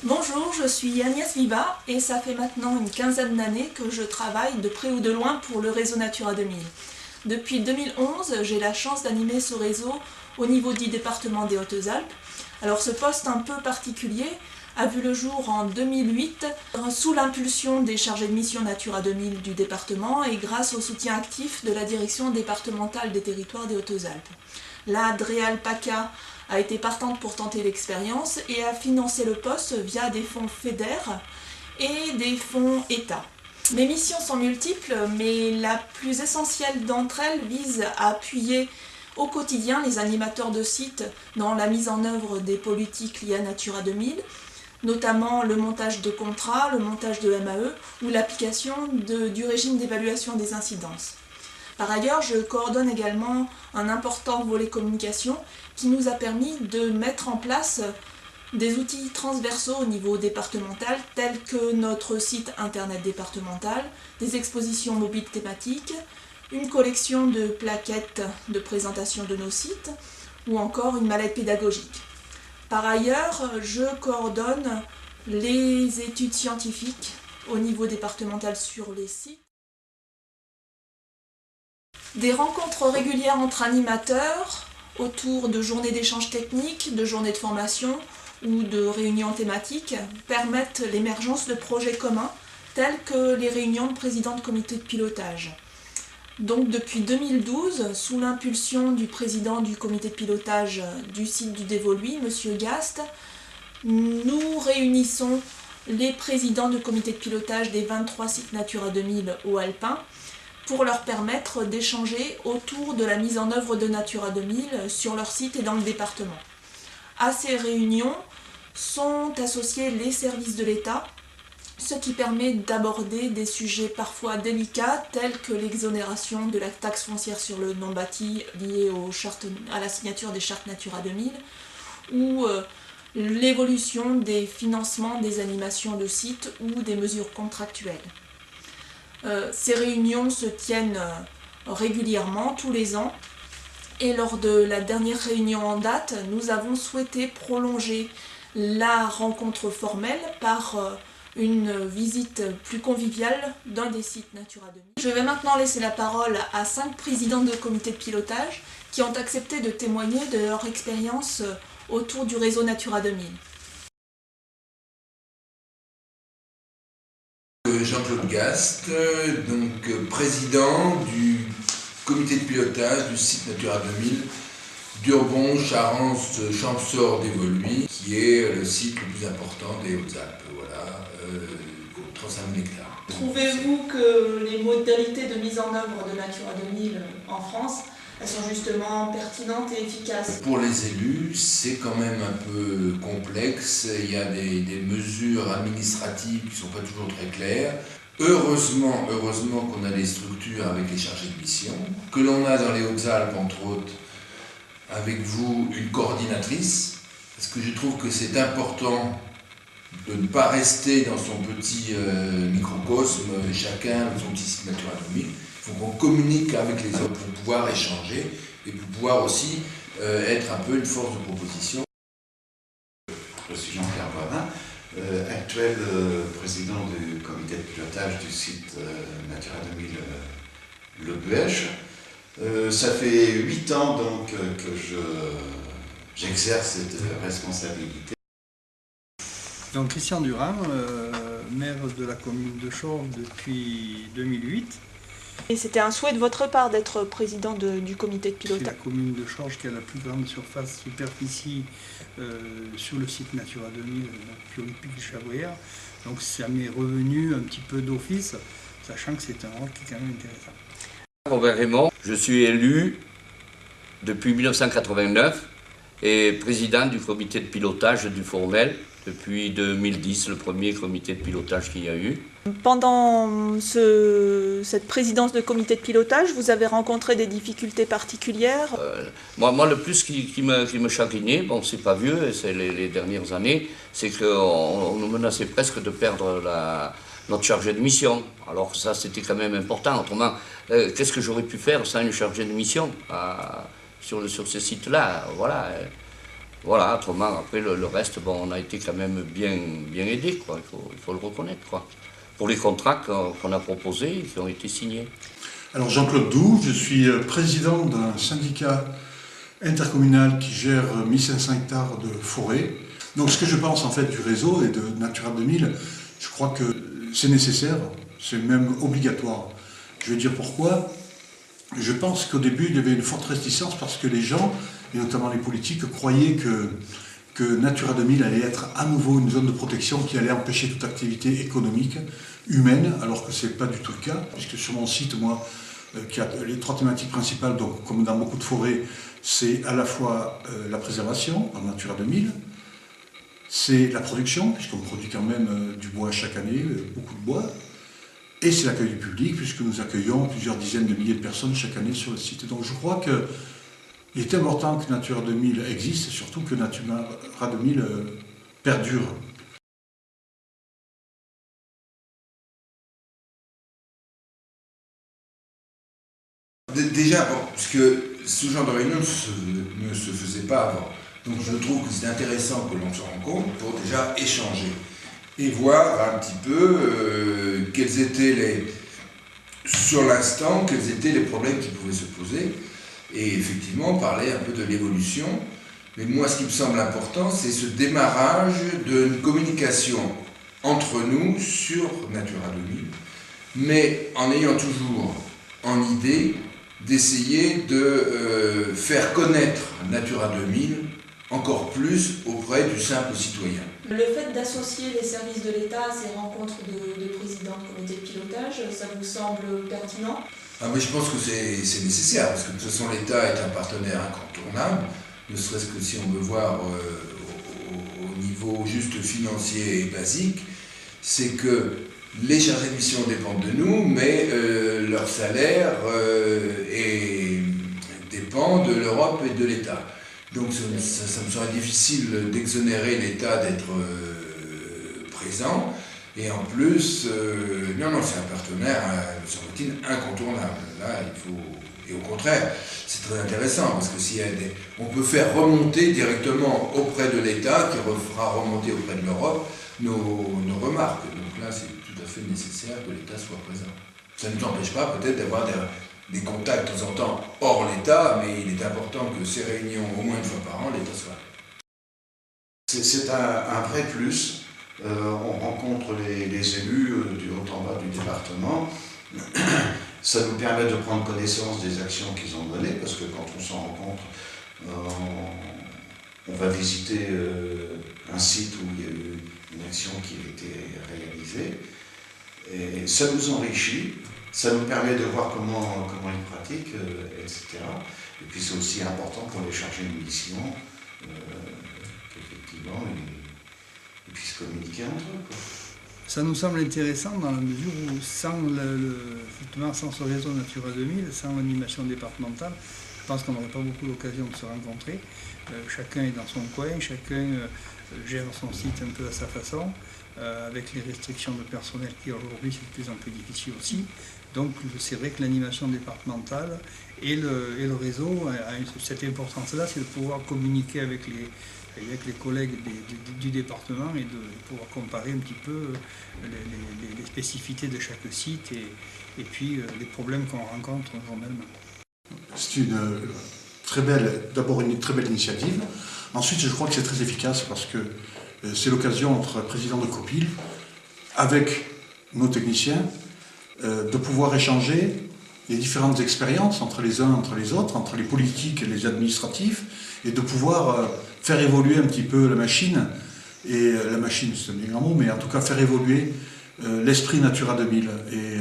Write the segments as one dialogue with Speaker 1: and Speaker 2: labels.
Speaker 1: Bonjour, je suis Agnès Viva et ça fait maintenant une quinzaine d'années que je travaille de près ou de loin pour le réseau Natura 2000. Depuis 2011, j'ai la chance d'animer ce réseau au niveau du département des Hautes-Alpes. Alors ce poste un peu particulier a vu le jour en 2008 sous l'impulsion des chargés de mission Natura 2000 du département et grâce au soutien actif de la direction départementale des territoires des Hautes-Alpes. La DREAL PACA a été partante pour tenter l'expérience et a financé le poste via des fonds FEDER et des fonds État. Mes missions sont multiples, mais la plus essentielle d'entre elles vise à appuyer au quotidien les animateurs de sites dans la mise en œuvre des politiques liées à Natura 2000, notamment le montage de contrats, le montage de MAE ou l'application du régime d'évaluation des incidences. Par ailleurs, je coordonne également un important volet communication qui nous a permis de mettre en place des outils transversaux au niveau départemental tels que notre site internet départemental, des expositions mobiles thématiques, une collection de plaquettes de présentation de nos sites ou encore une mallette pédagogique. Par ailleurs, je coordonne les études scientifiques au niveau départemental sur les sites. Des rencontres régulières entre animateurs autour de journées d'échanges techniques, de journées de formation ou de réunions thématiques permettent l'émergence de projets communs tels que les réunions de présidents de comités de pilotage. Donc depuis 2012, sous l'impulsion du président du comité de pilotage du site du Dévoluy, M. Gast, nous réunissons les présidents de comité de pilotage des 23 sites Natura 2000 au Alpin pour leur permettre d'échanger autour de la mise en œuvre de Natura 2000 sur leur site et dans le département. À ces réunions sont associés les services de l'État, ce qui permet d'aborder des sujets parfois délicats tels que l'exonération de la taxe foncière sur le non-bâti liée à la signature des chartes Natura 2000 ou l'évolution des financements des animations de sites ou des mesures contractuelles. Ces réunions se tiennent régulièrement, tous les ans, et lors de la dernière réunion en date, nous avons souhaité prolonger la rencontre formelle par une visite plus conviviale d'un des sites Natura 2000. Je vais maintenant laisser la parole à 5 présidents de comité de pilotage qui ont accepté de témoigner de leur expérience autour du réseau Natura 2000.
Speaker 2: Jean-Claude Gast, donc président du comité de pilotage du site Natura 2000 d'Urbon, Charence, Champsaur, Dévoluy, qui est le site le plus important des Hautes-Alpes, voilà, 35 000 hectares.
Speaker 1: Trouvez-vous que les modalités de mise en œuvre de Natura 2000 en France, elles sont justement pertinentes et efficaces?
Speaker 2: Pour les élus, c'est quand même un peu complexe. Il y a des mesures administratives qui ne sont pas toujours très claires. Heureusement qu'on a des structures avec les chargés de mission, que l'on a dans les Hautes-Alpes, entre autres, avec vous, une coordinatrice, parce que je trouve que c'est important de ne pas rester dans son petit microcosme, chacun son petit site Natura 2000. Il faut qu'on communique avec les autres pour pouvoir échanger et pour pouvoir aussi être un peu une force de proposition.
Speaker 3: Je suis Jean-Pierre Boivin, actuel président du comité de pilotage du site Natura 2000 Le Buèche. Ça fait 8 ans donc que j'exerce cette responsabilité.
Speaker 4: Donc Christian Durand, maire de la commune de Chorges depuis 2008.
Speaker 1: Et c'était un souhait de votre part d'être président du comité de
Speaker 4: C'est
Speaker 1: pilotage?
Speaker 4: la commune de Chorges qui a la plus grande superficie sur le site Natura 2000, donc Pic-Chavrière. Donc ça m'est revenu un petit peu d'office, sachant que c'est un rôle qui est quand même intéressant.
Speaker 5: Robert Raymond, je suis élu depuis 1989 et président du comité de pilotage du Fourmel depuis 2010, le premier comité de pilotage qu'il y a eu.
Speaker 1: Pendant cette présidence de comité de pilotage, vous avez rencontré des difficultés particulières?
Speaker 5: Moi, le plus qui me chagrinait, bon, c'est pas vieux, c'est les dernières années, c'est qu'on nous menaçait presque de perdre notre chargé de mission. Alors ça, c'était quand même important. Autrement, qu'est-ce que j'aurais pu faire sans une chargée de mission sur ce site-là? Voilà. Voilà, autrement, après le reste, bon, on a été quand même bien aidé, quoi, il faut le reconnaître, quoi. Pour les contrats qu'on a proposés et qui ont été signés.
Speaker 6: Alors Jean-Claude Doux, je suis président d'un syndicat intercommunal qui gère 1500 hectares de forêt. Donc ce que je pense en fait du réseau et de Natura 2000, je crois que c'est nécessaire, c'est même obligatoire. Je vais dire pourquoi. Je pense qu'au début il y avait une forte réticence parce que les gens, et notamment les politiques, croyaient que Natura 2000 allait être à nouveau une zone de protection qui allait empêcher toute activité économique, humaine, alors que ce n'est pas du tout le cas, puisque sur mon site, moi, qui a les 3 thématiques principales, donc comme dans beaucoup de forêts, c'est à la fois la préservation, en Natura 2000, c'est la production, puisqu'on produit quand même du bois chaque année, beaucoup de bois, et c'est l'accueil du public, puisque nous accueillons plusieurs dizaines de milliers de personnes chaque année sur le site. Donc je crois qu'il est important que Natura 2000 existe, et surtout que Natura 2000 perdure.
Speaker 2: Déjà, bon, puisque ce genre de réunion ne se faisait pas avant. Donc je trouve que c'est intéressant que l'on se rencontre pour déjà échanger et voir un petit peu quels étaient sur l'instant, quels étaient les problèmes qui pouvaient se poser et effectivement parler un peu de l'évolution. Mais moi, ce qui me semble important, c'est ce démarrage d'une communication entre nous sur Natura 2000, mais en ayant toujours en idée d'essayer de faire connaître Natura 2000 encore plus auprès du simple citoyen.
Speaker 1: Le fait d'associer les services de l'État à ces rencontres de présidents de comité de pilotage, ça vous semble pertinent?
Speaker 2: Mais je pense que c'est nécessaire, parce que de toute façon l'État est un partenaire incontournable, ne serait-ce que si on veut voir au niveau juste financier et basique, c'est que les chargés de mission dépendent de nous, mais leur salaire dépend de l'Europe et de l'État. Donc ça me serait difficile d'exonérer l'État d'être présent. Et en plus, non, c'est un partenaire, me semble-t-il, incontournable. Là, il faut... Et au contraire, c'est très intéressant, parce que on peut faire remonter directement auprès de l'État, qui fera remonter auprès de l'Europe, nos remarques. Donc là, c'est tout à fait nécessaire que l'État soit présent. Ça ne nous empêche pas peut-être d'avoir des contacts de temps en temps hors l'État, mais il est important que ces réunions, au moins une fois par an, l'État soit là.
Speaker 3: C'est un vrai plus. On rencontre les élus du haut en bas du département. Ça nous permet de prendre connaissance des actions qu'ils ont menées, parce que quand on s'en rencontre, on va visiter un site où il y a eu une action qui a été réalisée. Et ça nous enrichit, ça nous permet de voir comment ils pratiquent, etc. Et puis c'est aussi important pour les chargés de mission, qu'effectivement, ils puissent communiquer entre eux, quoi.
Speaker 4: Ça nous semble intéressant dans la mesure où sans ce réseau Natura 2000, sans l'animation départementale, je pense qu'on n'aurait pas beaucoup l'occasion de se rencontrer. Chacun est dans son coin, chacun gère son site un peu à sa façon, avec les restrictions de personnel qui aujourd'hui c'est de plus en plus difficile aussi. Donc c'est vrai que l'animation départementale et le réseau a cette importance-là, c'est de pouvoir communiquer avec les collègues du département et de pouvoir comparer un petit peu les spécificités de chaque site et puis les problèmes qu'on rencontre journellement.
Speaker 6: C'est d'abord une très belle initiative. Ensuite, je crois que c'est très efficace parce que c'est l'occasion entre président de COPIL, avec nos techniciens, de pouvoir échanger les différentes expériences entre les uns, entre les autres, entre les politiques et les administratifs, et de pouvoir faire évoluer un petit peu la machine, et la machine c'est un bien grand mot, mais en tout cas faire évoluer l'esprit Natura 2000. Et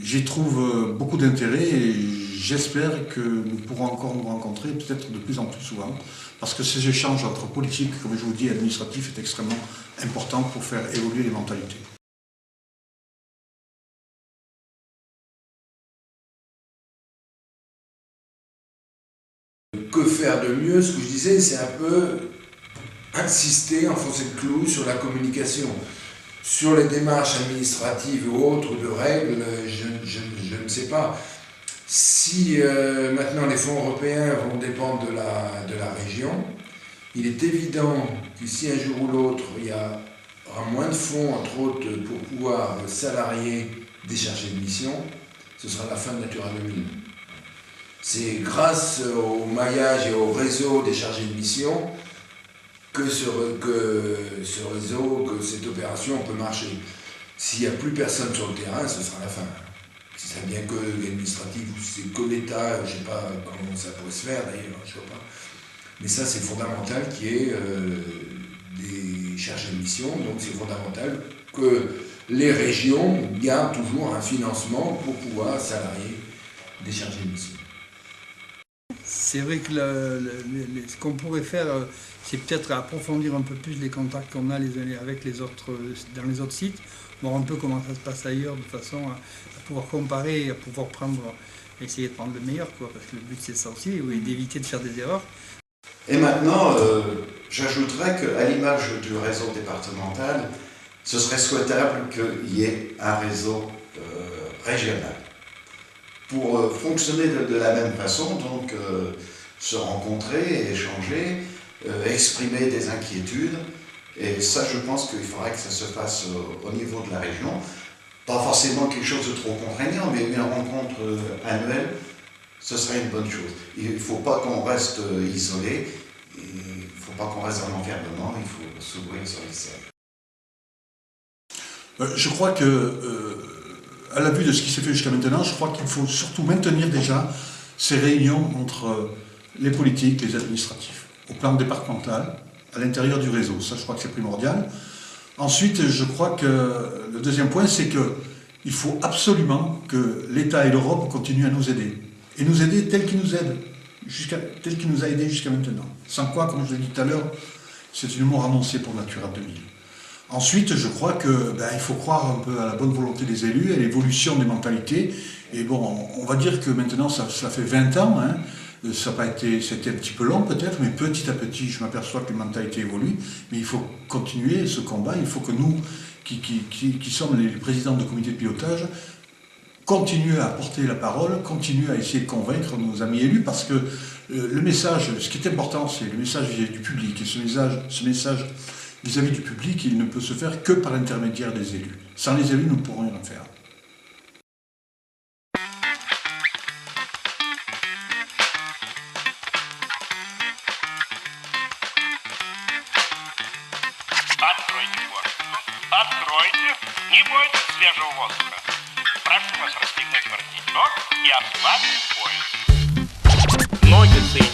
Speaker 6: j'y trouve beaucoup d'intérêt et j'espère que nous pourrons encore nous rencontrer, peut-être de plus en plus souvent, parce que ces échanges entre politiques, comme je vous dis, et administratifs, est extrêmement important pour faire évoluer les mentalités.
Speaker 2: Que faire de mieux? Ce que je disais, c'est un peu insister, enfoncer le clou sur la communication. Sur les démarches administratives ou autres de règles, je ne sais pas. Si maintenant les fonds européens vont dépendre de la région, il est évident que si un jour ou l'autre il y aura moins de fonds, entre autres, pour pouvoir salarier des chargés de mission, ce sera la fin de Natura 2000. C'est grâce au maillage et au réseau des chargés de mission que ce réseau, que cette opération peut marcher. S'il n'y a plus personne sur le terrain, ce sera la fin. Si ça vient que l'administratif ou si c'est que l'État, je ne sais pas comment ça pourrait se faire d'ailleurs, je ne sais pas. Mais ça, c'est fondamental qu'il y ait des chargés de mission, donc c'est fondamental que les régions gardent toujours un financement pour pouvoir salarier des chargés de mission.
Speaker 4: C'est vrai que ce qu'on pourrait faire, c'est peut-être approfondir un peu plus les contacts qu'on a avec les autres, dans les autres sites, voir un peu comment ça se passe ailleurs, de façon à pouvoir comparer, à pouvoir essayer de prendre le meilleur, quoi, parce que le but c'est ça aussi, oui, d'éviter de faire des erreurs.
Speaker 3: Et maintenant, j'ajouterais qu'à l'image du réseau départemental, ce serait souhaitable qu'il y ait un réseau régional. Pour fonctionner de la même façon, donc se rencontrer, échanger, exprimer des inquiétudes. Et ça, je pense qu'il faudrait que ça se fasse au niveau de la région. Pas forcément quelque chose de trop contraignant, mais une rencontre annuelle, ce serait une bonne chose. Il ne faut pas qu'on reste isolé, il ne faut pas qu'on reste dans l'enfermement, il faut s'ouvrir sur les scènes.
Speaker 6: Je crois que, à la vue de ce qui s'est fait jusqu'à maintenant, je crois qu'il faut surtout maintenir déjà ces réunions entre les politiques, les administratifs, au plan départemental, à l'intérieur du réseau. Ça, je crois que c'est primordial. Ensuite, je crois que le deuxième point, c'est qu'il faut absolument que l'État et l'Europe continuent à nous aider. Et nous aider tel qu'il nous aide, tel qu'il nous a aidés jusqu'à maintenant. Sans quoi, comme je l'ai dit tout à l'heure, c'est une mort annoncée pour Natura 2000. Ensuite, je crois qu'il faut croire un peu à la bonne volonté des élus, à l'évolution des mentalités. Et bon, on va dire que maintenant, ça fait 20 ans, hein. Ça n'a pas été, c'était un petit peu long peut-être, mais petit à petit, je m'aperçois que les mentalités évoluent. Mais il faut continuer ce combat. Il faut que nous, qui sommes les présidents de comité de pilotage, continuer à porter la parole, continuer à essayer de convaincre nos amis élus, parce que le message, ce qui est important, c'est le message vis-à-vis du public. Et ce message vis-à-vis du public, il ne peut se faire que par l'intermédiaire des élus. Sans les élus, nous ne pourrons rien faire.
Speaker 7: Откройте, не бойтесь свежего воздуха. Прошу вас расстегнуть воротничок и ослабить пояс. Ноги соединяйте.